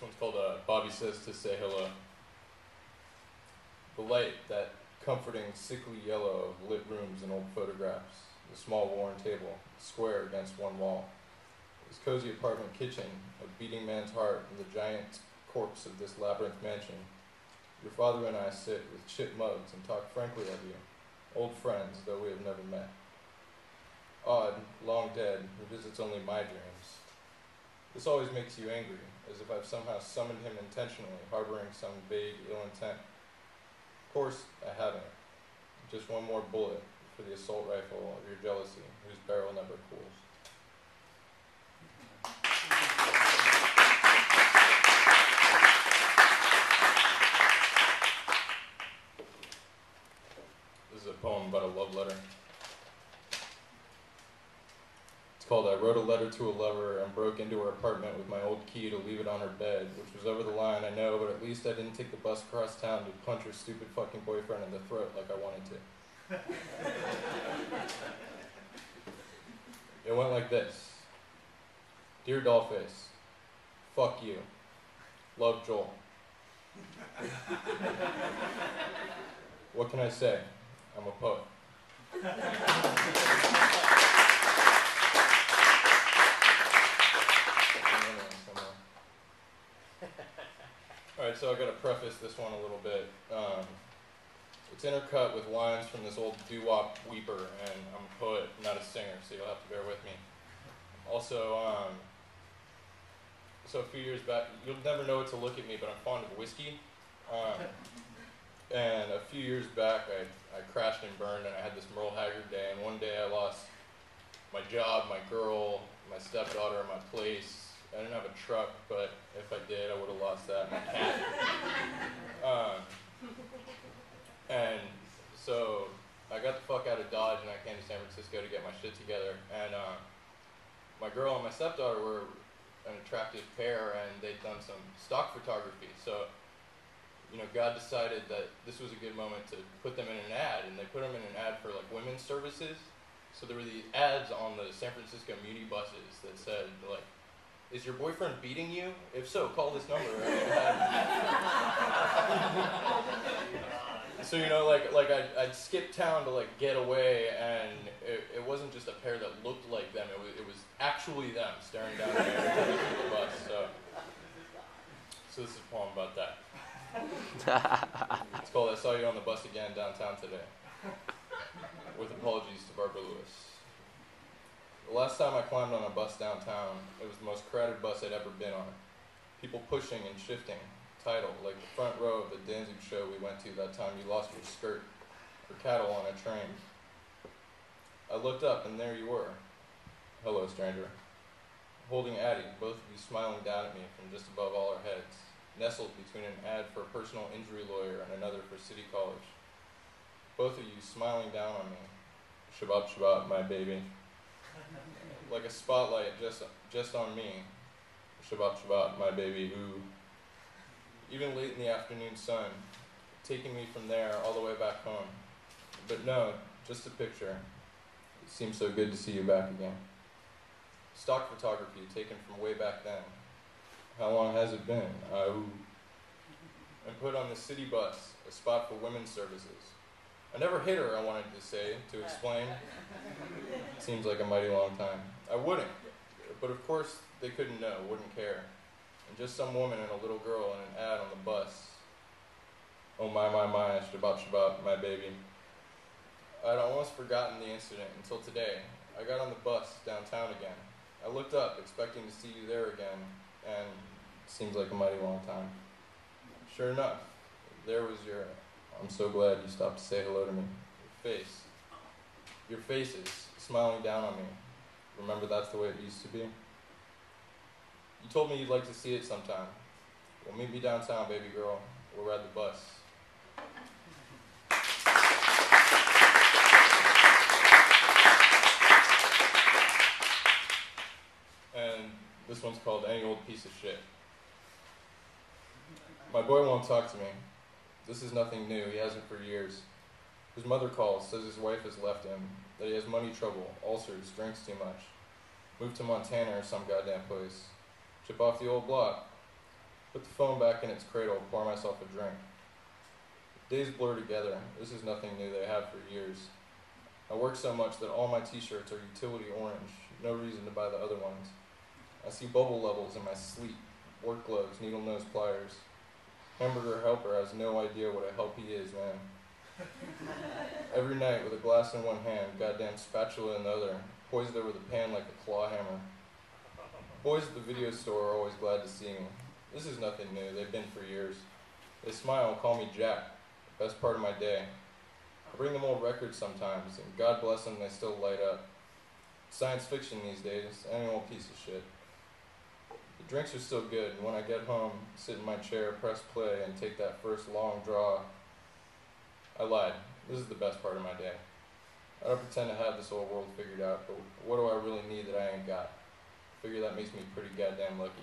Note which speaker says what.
Speaker 1: one's called Bobby Says to Say Hello. The light, that comforting, sickly yellow of lit rooms and old photographs, the small worn table, square against one wall, his cozy apartment kitchen, a beating man's heart, and the giant corpse of this labyrinth mansion. Your father and I sit with chipped mugs and talk frankly of you, old friends, though we have never met. Odd, long dead, who visits only my dreams. This always makes you angry, as if I've somehow summoned him intentionally, harboring some vague ill intent. Of course, I haven't. Just one more bullet for the assault rifle of your jealousy, whose barrel never cools. This is a poem about a love letter. It's called I Wrote a Letter to a Lover and Broke into Her Apartment with my old key to leave it on her bed, which was over the line, I know, but at least I didn't take the bus across town to punch her stupid fucking boyfriend in the throat like I wanted to. It went like this. Dear Dollface, fuck you. Love, Joel. What can I say? I'm a poet. Alright, so I gotta preface this one a little bit. It's intercut with lines from this old doo-wop weeper, and I'm a poet, not a singer, so you'll have to bear with me. Also, so a few years back, you'll never know it to look at me, but I'm fond of whiskey. And a few years back, I crashed and burned, and I had this Merle Haggard day, and one day I lost my job, my girl, my stepdaughter, my place. I didn't have a truck, but if I did, I would have lost that, my cat. And so I got the fuck out of Dodge, and I came to San Francisco to get my shit together. And my girl and my stepdaughter were an attractive pair, and they'd done some stock photography. So, you know, God decided that this was a good moment to put them in an ad, and they put them in an ad for like women's services. So there were these ads on the San Francisco muni buses that said like, is your boyfriend beating you? If so, call this number. So, you know, like I'd skip town to like get away, and it wasn't just a pair that looked like them. It was actually them staring down at me every time I took the bus. So this is a poem about that. It's called I Saw You on the Bus Again Downtown Today. With apologies to Barbara Lewis. The last time I climbed on a bus downtown, it was the most crowded bus I'd ever been on. People pushing and shifting, title, like the front row of the Danzig show we went to that time you lost your skirt for cattle on a train. I looked up and there you were. Hello, stranger. Holding Addie, both of you smiling down at me from just above all our heads, nestled between an ad for a personal injury lawyer and another for City College. Both of you smiling down on me. Shabbat, Shabbat, my baby. Like a spotlight just on me. Shabbat, Shabbat, my baby, who, even late in the afternoon sun, taking me from there all the way back home. But no, just a picture. It seems so good to see you back again. Stock photography taken from way back then. How long has it been? And put on the city bus, a spot for women's services. I never hit her, I wanted to say, to explain. Seems like a mighty long time. I wouldn't, but of course they couldn't know, wouldn't care. And just some woman and a little girl in an ad on the bus. Oh my, Shabbat, Shabbat, my baby. I'd almost forgotten the incident until today. I got on the bus downtown again. I looked up, expecting to see you there again, and it seems like a mighty long time. Sure enough, there was your... I'm so glad you stopped to say hello to me. Your faces, smiling down on me. Remember that's the way it used to be? You told me you'd like to see it sometime. Well, meet me downtown, baby girl. We'll ride the bus. And this one's called Any Old Piece of Shit. My boy won't talk to me. This is nothing new, he hasn't for years. His mother calls, says his wife has left him, that he has money trouble, ulcers, drinks too much. Moved to Montana or some goddamn place. Chip off the old block. Put the phone back in its cradle, pour myself a drink. Days blur together. This is nothing new they have for years. I work so much that all my t-shirts are utility orange. No reason to buy the other ones. I see bubble levels in my sleep. Work gloves, needle nose pliers. Hamburger helper has no idea what a help he is, man. Every night with a glass in one hand, goddamn spatula in the other, poised over the pan like a claw hammer. Boys at the video store are always glad to see me. This is nothing new, they've been for years. They smile and call me Jack, the best part of my day. I bring them old records sometimes, and God bless them, they still light up. Science fiction these days, any old piece of shit. The drinks are still good, and when I get home, sit in my chair, press play, and take that first long draw. I lied. This is the best part of my day. I don't pretend to have this whole world figured out, but what do I really need that I ain't got? I figure that makes me pretty goddamn lucky.